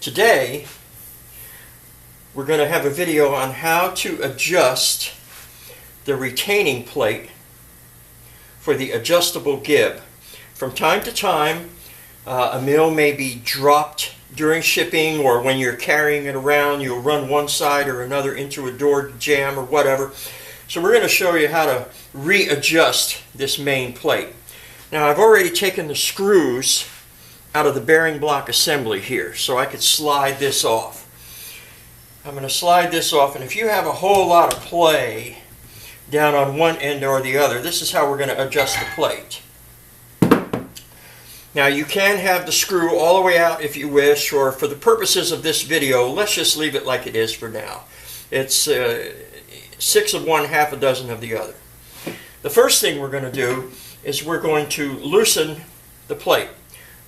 Today, we're going to have a video on how to adjust the retaining plate for the adjustable gib. From time to time, a mill may be dropped during shipping, or when you're carrying it around, you'll run one side or another into a door jamb or whatever. So we're going to show you how to readjust this main plate. Now, I've already taken the screws out of the bearing block assembly here, so I could slide this off. I'm going to slide this off, and if you have a whole lot of play down on one end or the other, this is how we're going to adjust the plate. Now, you can have the screw all the way out if you wish, or for the purposes of this video, let's just leave it like it is for now. It's 6 of one, half a dozen of the other. The first thing we're going to do is we're going to loosen the plate.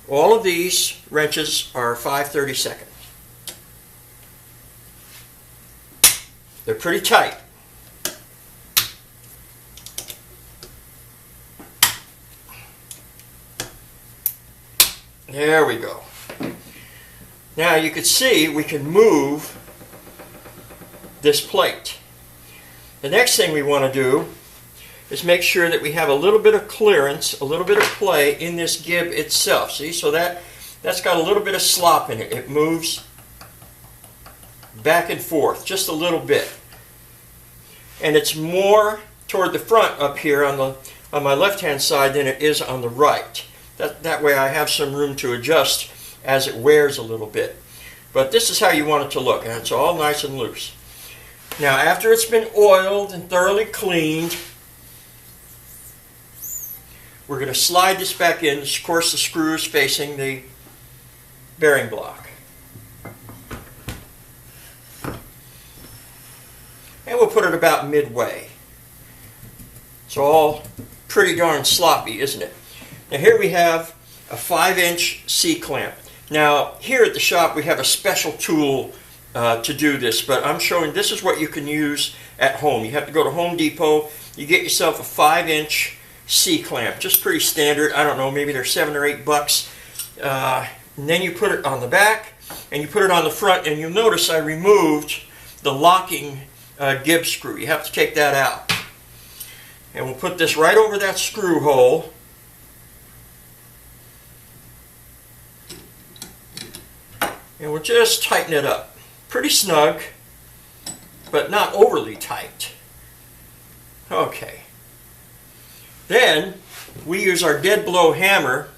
All of these wrenches are 5/32. They're pretty tight. There we go. Now you can see we can move this plate. The next thing we want to do is make sure that we have a little bit of clearance, a little bit of play in this gib itself. See, so that's got a little bit of slop in it. It moves back and forth just a little bit. And it's more toward the front up here on my left-hand side than it is on the right. That way I have some room to adjust as it wears a little bit. But this is how you want it to look, and it's all nice and loose. Now, after it's been oiled and thoroughly cleaned, we're going to slide this back in. Of course, the screw is facing the bearing block. And we'll put it about midway. It's all pretty darn sloppy, isn't it? Now here we have a 5-inch C-clamp. Now here at the shop we have a special tool to do this, but I'm showing this is what you can use at home. You have to go to Home Depot, you get yourself a 5-inch C-clamp, just pretty standard. I don't know, maybe they're $7 or $8. And then you put it on the back and you put it on the front, and you'll notice I removed the locking gib screw. You have to take that out. And we'll put this right over that screw hole. And we'll just tighten it up. Pretty snug, but not overly tight. Okay. Then we use our dead blow hammer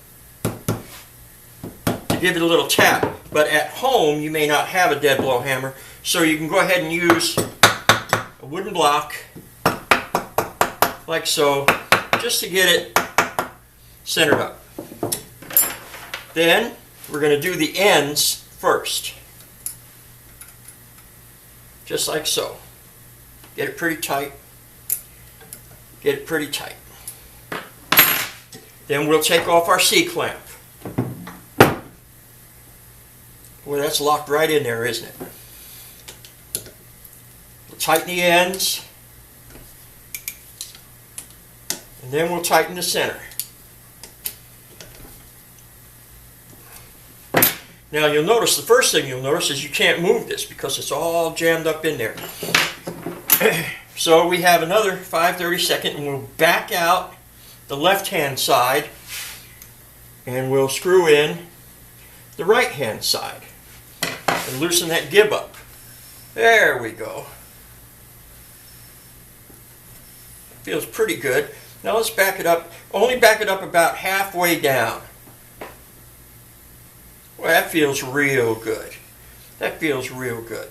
to give it a little tap. But at home you may not have a dead blow hammer, so you can go ahead and use a wooden block like so, just to get it centered up. Then we're going to do the ends first. Just like so. Get it pretty tight. Get it pretty tight. Then we'll take off our C-clamp. Boy, that's locked right in there, isn't it? We'll tighten the ends. And then we'll tighten the center. Now you'll notice, the first thing you'll notice is you can't move this because it's all jammed up in there. So we have another 5/32, and we'll back out the left-hand side and we'll screw in the right-hand side and loosen that gib up. There we go. Feels pretty good. Now let's back it up. Only back it up about halfway down. Well, that feels real good. That feels real good.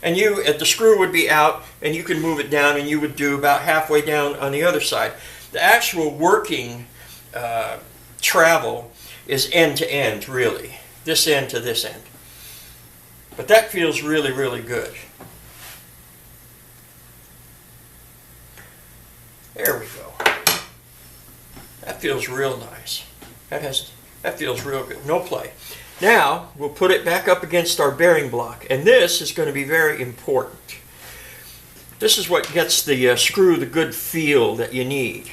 And the screw would be out, and you can move it down, and you would do about halfway down on the other side. The actual working travel is end to end, really. This end to this end. But that feels really, really good. There we go. That feels real nice. That feels real good. No play. Now, we'll put it back up against our bearing block. And this is going to be very important. This is what gets the screw the good feel that you need.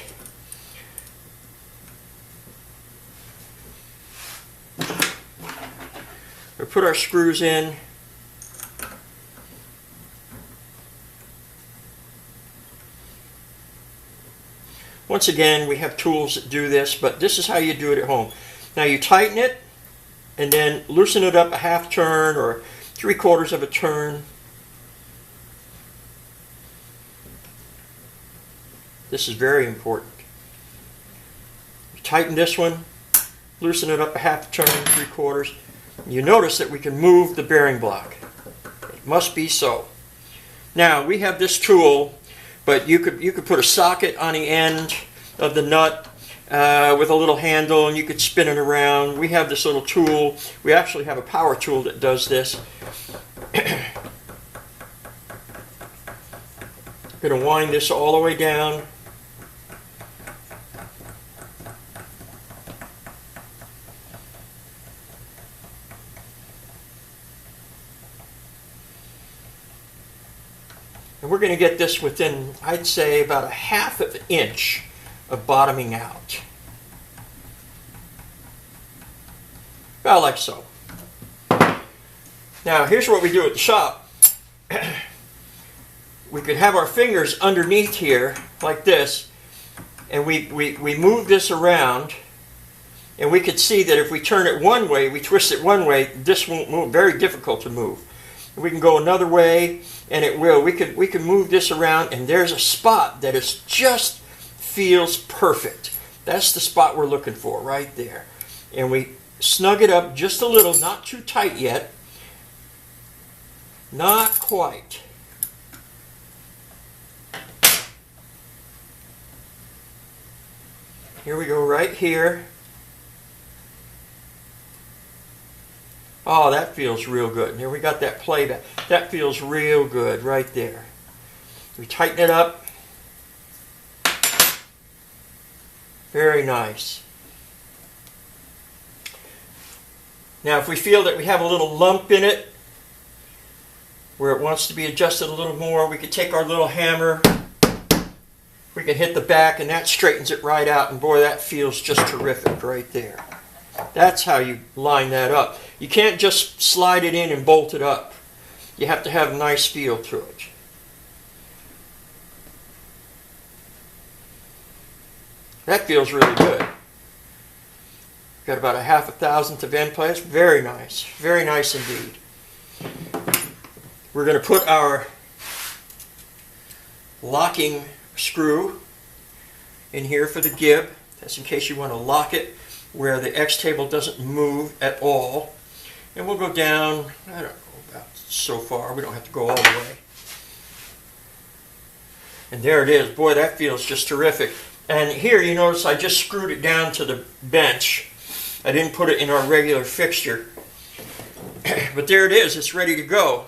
put our screws in. Once again, we have tools that do this, but this is how you do it at home. Now you tighten it and then loosen it up a half turn or 3/4 of a turn. This is very important. You tighten this one, loosen it up a half turn, 3/4. You notice that we can move the bearing block. It must be so. Now we have this tool, but you could put a socket on the end of the nut with a little handle, and you could spin it around. We have this little tool. We actually have a power tool that does this. I'm going to wind this all the way down. And we're going to get this within, I'd say, about 1/2 inch of bottoming out. About like so. Now, here's what we do at the shop. We could have our fingers underneath here, like this, and we move this around, and we could see that if we turn it one way, we twist it one way, this won't move. Very difficult to move. We can go another way, and it will. We can move this around, and there's a spot that is just feels perfect. That's the spot we're looking for, right there. And we snug it up just a little, not too tight yet. Not quite. Here we go, right here. Oh, that feels real good. And here we got that playback. That feels real good right there. We tighten it up. Very nice. Now, if we feel that we have a little lump in it, where it wants to be adjusted a little more, we could take our little hammer. We can hit the back, and that straightens it right out. And boy, that feels just terrific right there. That's how you line that up. You can't just slide it in and bolt it up. You have to have a nice feel to it. That feels really good. Got about 1/2 thousandth of end play. Very nice. Very nice indeed. We're going to put our locking screw in here for the gib. That's in case you want to lock it where the X table doesn't move at all. And we'll go down, I don't know, about so far. We don't have to go all the way. And there it is. Boy, that feels just terrific. And here you notice I just screwed it down to the bench. I didn't put it in our regular fixture. But there it is. It's ready to go.